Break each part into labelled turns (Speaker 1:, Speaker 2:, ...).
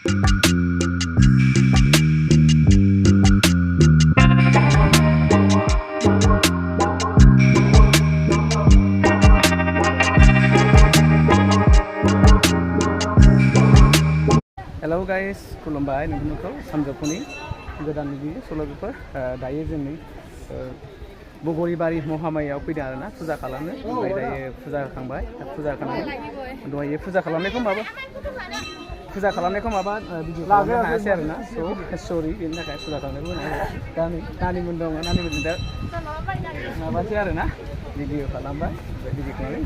Speaker 1: Hello guys, खुलुमबाय नोंथांमोनखौ सानजौफुनि गोदान भिडिअ सल'फोर दायो जोंनि बगरिबारि महामायाव फैदों आरोना फुजा खालामनो ओमफ्राय दायो फुजा होखांबाय फुजा होखांनानै दहायो फुजा खालामनायखौ माबा भिडिअ खालामनो हायासै आरोना सरि बेनि थाखाय फुजा खालामनायखौ नानिमोन दङ नानिमोन दा माबासै आरोना भिडिअ खालामबाय भिडिअ खालामनानै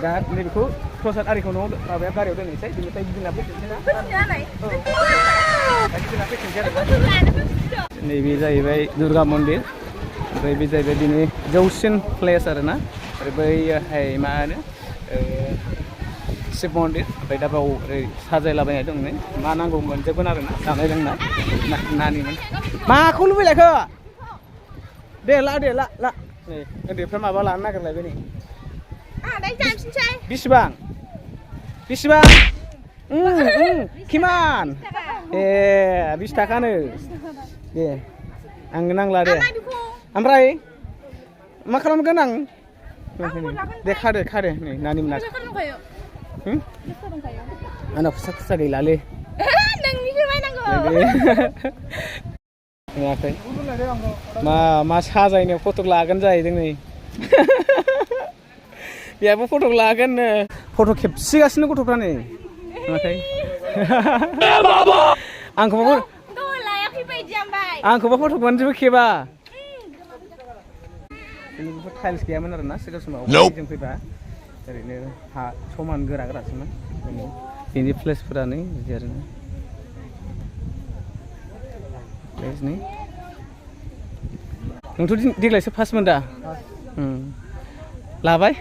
Speaker 1: दा नैबेखौ प्रसाद आरिखौ न'आव माबाया गारियाव दोननोसै बिनिफ्राय गिदिंना फैफिनसै नैबे जाहैबाय दुर्गा मन्दिर ओमफ्राय बे जाहैबाय बिनि जौसिन प्लेस आरोना आरो बैहाय मा होनो शिब मन्दिर ओमफ्राय दा बाव ओरै साजायलाबायनाय दं नै मा नांगौ मोनजोबगोन आरोना जानाय लोंनाय नानिमोन माखौ लुबैलायखो दे ला नै उन्दैफ्रा माबा लानो नागिरलायबाय नै बिसिबां किमान 20 थाखानो दे आं नांला दे ओमफ्राय मा खालामगोन आं दे खादो नै नानि मोना आंना फैसा गैलालै नुवाखै मा साजायनो फट' लागोन जाहैदों नै बेयाबो फट' लागोन फट' खेबसिगासिनो गथ'फ्रा नै नुवाखै आंखौबा फट' मोनजोबो खेबा बेनिफ्राय टाइल्स गैयामोन आरोना सिगां समाव जों फैबा ओरैनो हा समान गोरासोमोन बेनि प्लेसफोरा नै बिदि आरोना प्लेस नै नोंथ' देग्लायसो फार्स्टमोन दा लाबाय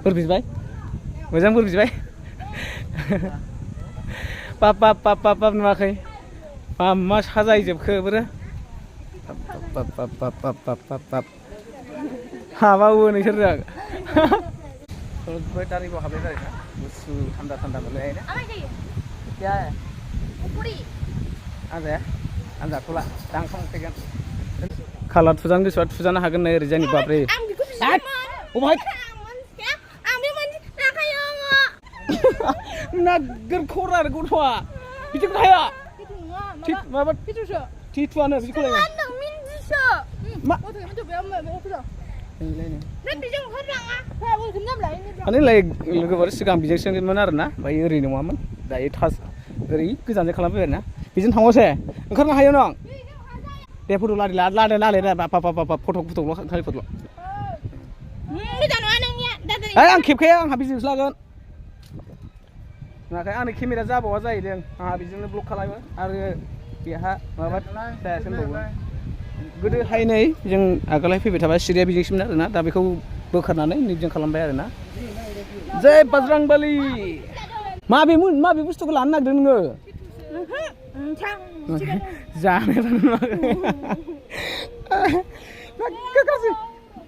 Speaker 1: बोर बिबाय मोजां बोर बिबाय पाप नुवाखै मा साजायजोबखो बोरो पाप हाबावो नोंसोरजों दारिगाव हाबनाय जायोना गुसु थान्दा मोनलाय आं जाथ'ला दा ओंखाम फैगोन कालार थुजानो गोसोआ थुजानो हागोन नै ओरैजायनि बाब्रे नागोर खर आरो गथ'आ बिदिखौ हाया माबा टिटुआनो बिदिखौ लायो लोगोफोर सिगां बिजोंसोमोन आरोना ओमफ्राय ओरै नङामोन दायो टाच ओरै गोजानजों खालामबाय आरोना बिजों थांबावसै ओंखारनो हायो नों दे फट' लादो फट'ल' खालि फट'ल' आं खेबखाया आंहा बिजोंसो लागोन नुवाखै आंनि केमेरा जाबावा जाहैदों आंहा बिजोंनो ब्लक खालामो आरो बेहा माबा जायासै होनबावो गोदोहाय नै जों आगोलहाय फैबाय थाबा सिरिया बिजोंसोमोन आरोना दा बेखौ बोखारनानै नैजों खालामबाय आरोना जय बजरंबली माबे बुस्थुखौ लानो नागिरदों नोङो जानाय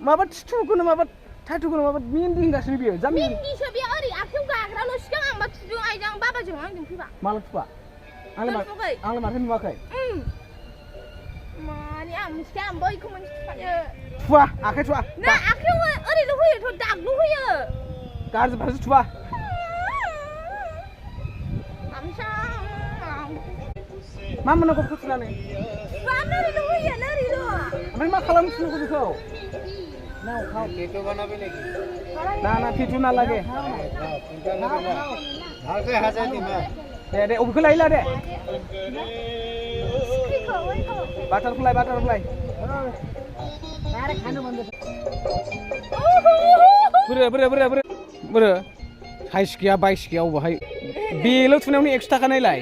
Speaker 1: माबा टिटुखौनो माबा टाटुखौनो माबा मेहेन्दि होनगासिनो बियो मेहेन्दिसो बे ओरै आखाइयाव गाग्राल' सिगां आंबा थुदों आइजों बाबाजों आंजों फैबा माला थुवा आंलाय माथो नुवाखै माने आं मिथिया आं बैखौ मोनसे थुफायो थुवा आखाइ थुवा ना आखाइयाव ओरैल' होयोथ' दागल' होयो गारजोबबासो थुवा मा मोननांगौ फुथुनानै ओरैल' होयो ओरैल' ओमफ्राय मा खालामनो थिनखौ बेखौ ना फिटू ना लगे दे अबेखौ लायला दे बाटारफ्लाइ बोरो साइज गैया बाइस गैया अबाहाय बेल' थुनायावनो 100 थाखा नायलाय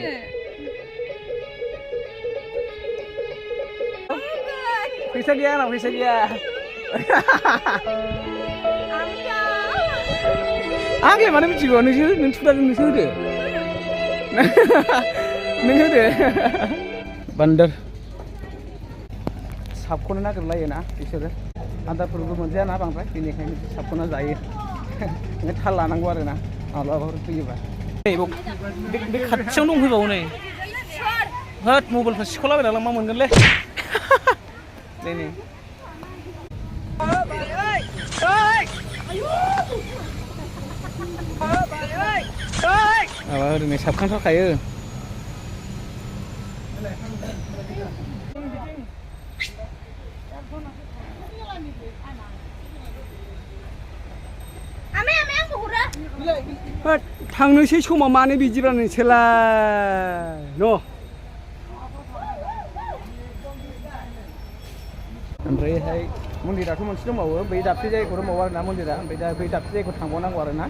Speaker 1: फैसा गैया आंनाव फैसा गैया आंलाय मानो मिथिगौ नों थुदाजों नोंसो होदो नों होदो बान्दर साबख'नो नागिरलायोना बिसोरो आदारफोरबो मोनजायाना बांद्राय बेनिखायनो साबख'ना जायो ओंखायनो थाल लानांगौ आरोना माब्लाबाफोर फैयोबा बे खाथियावनो दंफैबावो नै होद मबाइलखौ सिख'लाबायना लांबा मोनगोनलै नै माबा ओरैनो साबखांथारखायो
Speaker 2: थांनोसै समाव मानो बिदिब्ला नोंसोरलाय न'
Speaker 1: ओमफ्रायहाय मन्दिराथ' मोनसे दंबावो बै दाबसे जायगायाव दंबावो आरोना मन्दिरा ओमफ्राय दा बै दाबसे जायगायाव थांबावनांगौ आरोना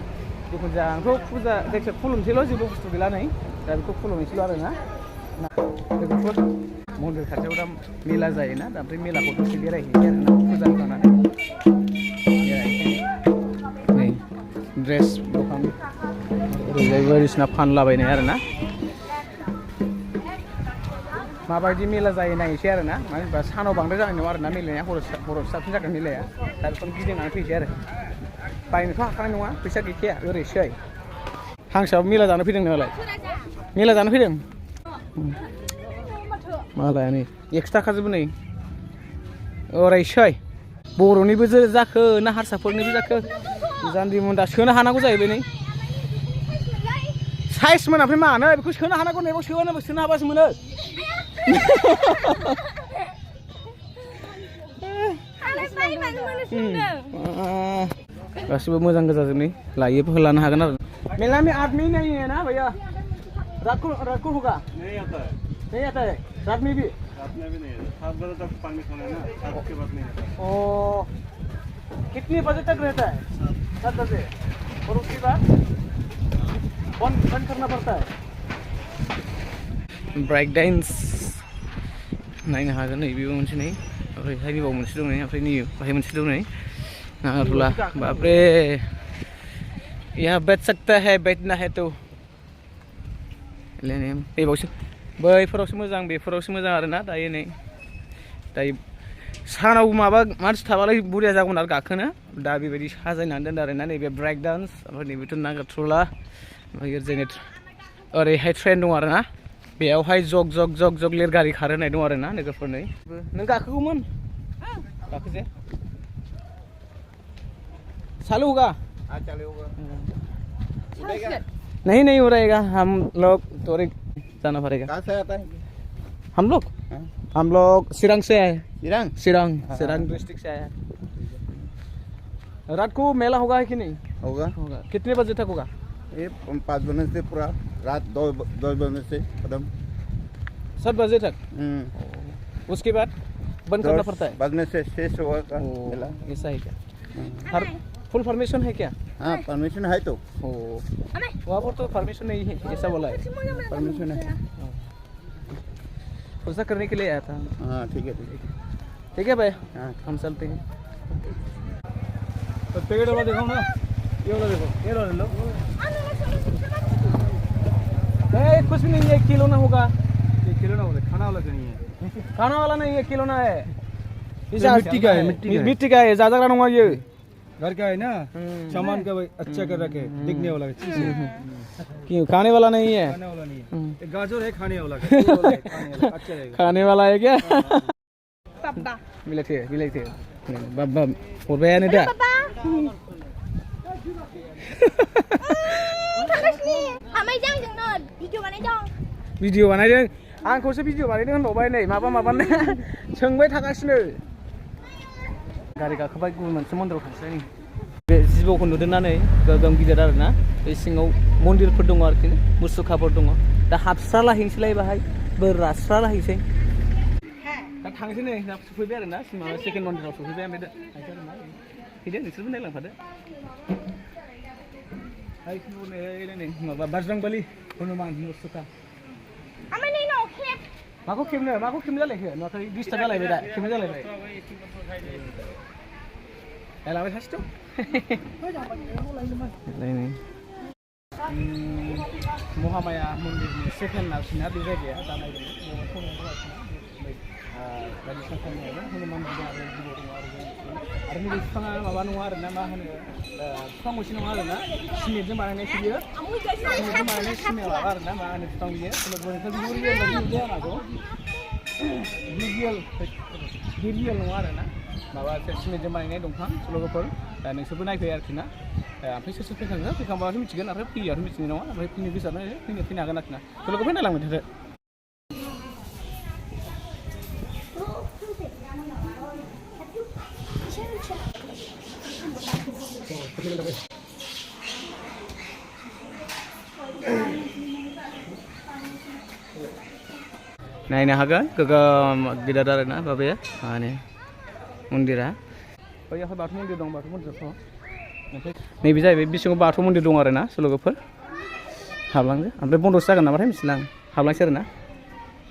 Speaker 1: जिखुनु जाया आंथ' फुजा जायखिया खुलुमसैल' जेबो बुस्थु गैला नै दा बेखौ खुलुमनोसैल' आरोना लोगोफोर मन्दिर खाथियाव दा मेला जायोना दा ओमफ्राय मेलाखौ दसे बेरायहैसै आरोना फुजा होखांनानै नै ड्रेस दखान ओरैजाय बायदिसिना फानलाबायनाय आरोना माबायदि मेला जायो नायनोसै आरोना मानो होनबा सानाव बांद्राय जानाय नङा आरोना मेलाया हराव साबसिन जागोन मेलाया दा बेखौनो गिदिंनानै फैसै आरो बायनोथ' हाखानाय नङा फैसा गैखाया ओरैसै हांसोआबो मेला जानो फैदों नालाय मेला जानो फैदों मालाया नै 100 थाखाजोबो नै ओरैसै बर'निबो जाखो ना हारसाफोरनिबो जाखो जान्जि मुन्दा सोनो हानांगौ जाहैबाय नै साइज मोना ओमफ्राय मानो बेखौ सोनो हानांगौ नैबाव सोनो हाबासो मोनो गासिबो मोजां गोजाजोब नै लायोबो लानो हागोन आरो मेला में आदमी नहीं है ना भैया रात को होगा नहीं आता है रात में भी नहीं है 7 बजे तक परमिशन है ना 7 के बाद नहीं आता ओ कितने बजे तक रहता है 7 बजे और उसके बाद बंद करना पड़ता है ब्रेक डांस नायनो हागोन नै बेबो मोनसे नै ओमफ्राय बेबाव मोनसे दं नै ओमफ्राय नै बाहाय मोनसे दं नै नागारट'ला बाप रे यहाँ बैठ सकता है बैठना है तो बेबावसो बैफोरावसो मोजां बेफोरावसो मोजां आरोना दायो नै दायो सानाव माबा मानसि थाबालाय बुरिया जागौमोन आरो गाखोनो दा बेबायदि साजायनानै दोनदों आरोना नैबे ब्रेक डान्स ओमफ्राय नैबेथ' नागारट'ला ओमफ्राय ओरैजाय ओरैहाय ट्रेन दं आरोना बेयावहाय जग जग जग जग लेर गारि खारहोनाय दं आरोना नोगोरफोरनै नों गाखोगौमोन गाखोजे चालू होगा चालू होगा नहीं उड़ेगा हम लोग थोड़े जाना पड़ेगा कहाँ से आता है हम लोग सिरंग से आए सिरंग डिस्ट्रिक्ट से आया है रात को मेला होगा कि नहीं होगा कितने बजे तक होगा ये 5 बजे से पूरा रात 2 बजे से कदम 7 बजे तक उसके बाद बंद करना पड़ता है बजने से शेष होगा मेला ऐसा है क्या फुल परमिशन है क्या हाँ परमिशन है तो वहाँ पर तो परमिशन नहीं है ऐसा बोला है परमिशन है ऐसा करने के लिए आया था हाँ ठीक है भाई हाँ हम चलते हैं तो टिकट वाला देखो ना ये वाला देखो ये वाला लो नहीं कुछ भी नहीं है 1 किलो ना होगा 1 किलो ना होगा खाना वाला नहीं है खाना वाला नहीं है किलो ना है मिट्टी का है ज़्यादा नहीं है ये घर का है ना सामान का अच्छा कर रखे दिखने वाला चीज है क्यों खाने वाला नहीं है गाजर है खाने वाला अच्छा रहेगा खाने वाला है क्या मिले थे बाबा और बया नहीं था भिडिअ बानायदों आंखौसो भिडिअ बानायदों होनबावबाय नै माबा सोंबाय थागासिनो गारि गाखोबाय गुबुन मोनसे मन्दिराव थांसै नै बे जिबौखौ नुदोंना नै गोगोम गिदिर आरोना बे सिङाव मन्दिरफोर दङ आरोखि मुसुखाफोर दङ दा हाबस्रालाहैनोसैलाय बाहाय बोर रास्रालाहैनोसै दा थांसै नै दा सफैबाय आरोना माबा सेकेन्ड मन्दिराव सफैबाय ओमफ्राय दा थांसै आरोना फैदो नोंसोरबो नायलांफादो नै माबा बाजरंबली हनुमान मुसुखा माखौ खेबनो जालायखो नुवाखै 20 थाखा जालायबाय दा खेबनो जालायबाय लाबाय थासिथ' महामाया मन्दिरनि सेकेन्ड आरोखिना बे जायगाया दा नायदों बायदिसिना खालामनो हागोन हनुमान जिबौ आरो जिबौ दङ आरो नैबे बिफाङा माबा नङा आरोना मा होनो बिफां मोनसे नङा आरोना सिमेन्टजों बानायनायसो बियो सिमेन्टजों बानायनाय सिमेन्ट माबा आरोना मा होनो बिफां बियो रियेल बायदि नुदों आंखौ रियेल नङा आरोना माबा सिमेन्टजों बानायनाय दंफां लोगोफोर नोंसोरबो नायफै आरोखि ना ओमफ्राय सोर सोर फैखाङो फैखांबासो मिथिगोन आरो फैयाथ' मिथिनाय नङा ओमफ्राय फैनो गोसोआनो फैनो हागोन आरोखि ना लोगोफोर नायलांबाय थादो नायनो हागोन गोगोम गिदिर आरोना माबाया माने मन्दिरा बैयावहाय बाथौ मन्दिर दं बाथौ मन्दिराथ' ओमफ्राय नैबे जाहैबाय बिसिङाव बाथौ मन्दिर दं आरोना लोगोफोर हाबलांदो ओमफ्राय बन्दसो जागोन नामाथाय मिथिला आं हाबलांसै आरोना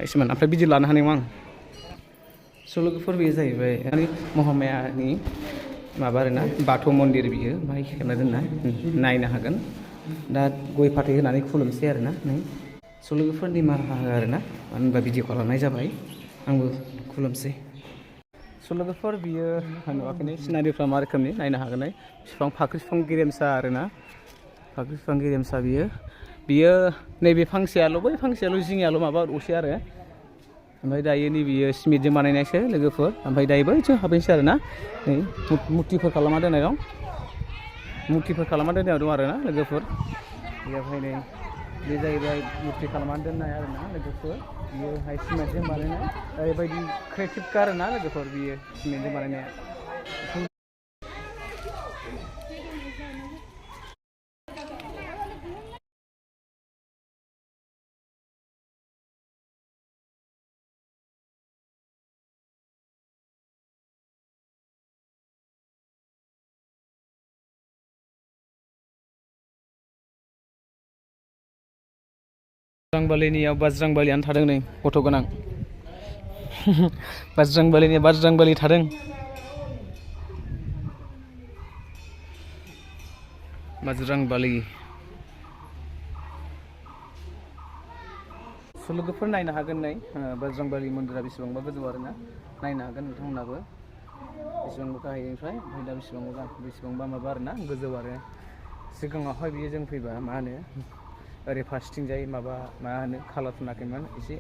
Speaker 1: एसेमान ओमफ्राय बिदि लानो हानाय नङा आं लोगोफोर बेयो जाहैबाय महामायानि माबा आरोना बाथौ मन्दिर बियो बाहाय खेबना दोनना नायनो हागोन दा गय फाथै होनानै खुलुमसै आरोना लोगोफोर निमाहा हो आरोना मानो होनबा भिडिअ खालामनाय जाबाय आंबो खुलुमसै लोगोफोर बियो नुवाखैनो सिनारिफ्रा मा रोखोमनि नायनो हागोन बिफां फाख्रि बिफां गेरेमसा आरोना फाख्रि बिफां गेरेमसा बियो नैबे फांसेयाल' बै फांसेयाल' जिङाल' माबा असे आरो ओमफ्राय दायो नैबेयो सिमेन्टजों बानायनायसो लोगोफोर ओमफ्राय दायो बैथिं हाबैसै आरोना नै मुर्तिफोर खालामना दोननाय दं मुर्तिफोर खालामना दोननाय दं आरोना लोगोफोर बेयावहाय नै बे जाहैबाय मुर्ति खालामनानै दोननाय आरोना लोगोफोर बियोहाय सिमेन्टजों बानायनाय ओरैबायदि क्रियेटिभखा आरोना लोगोफोर बियो सिमेन्टजों बानायनाया बाज्रांबालिनियाव बाज्रांबालियानो थादों नै गथ' गोनां बाज्रांबालिनिया बाज्रांबालि थादों बाज्रांबालि लोगोफोर नायनो हागोन नै बाज्रांबालि मन्दिरा बेसेबांबा गोजौ आरोना नायनो हागोन नोंथांमोनाबो बेसेबांबा गाहायनिफ्राय ओमफ्राय दा बेसेबांबा माबा आरोना गोजौ आरो सिगाङावहाय बियो जों फैबा मा होनो ओरै फारसेथिंजाय माबा मा होनो कालार फुनाखैमोन एसे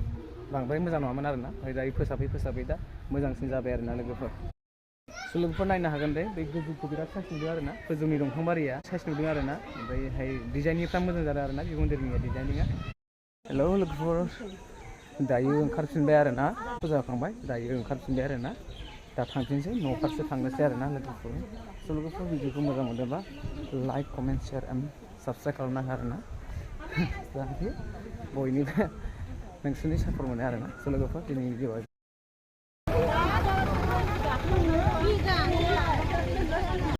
Speaker 1: बांद्राय मोजां नङामोन आरोना ओमफ्राय दायो फोसाबै दा मोजांसिन जाबाय आरोना लोगोफोर नायनो हागोन दे बे गोजौखौ बिराद साइस नुदों आरोना गोजौनि दंफां बारिया साइस नुदों आरोना ओमफ्रायहाय डिजाइननिफ्रा मोजां जादों आरोना बे मन्दिरनिया डिजाइनिंआ हेलौ लोगोफोर दायो ओंखारफिनबाय आरोना फुजा होखांबाय दायो ओंखारफिनबाय आरोना दा थांफिनसै न' फारसे थांनोसै आरोना लोगोफोर भिडिअखौ मोजां मोनोबा like comment share and subscribe खालामना हो आरोना जाहाथे बयनिबो नोंसोरनि सापर्ट मोनो आरोना लोगोफोर दिनैनि भिडिअआ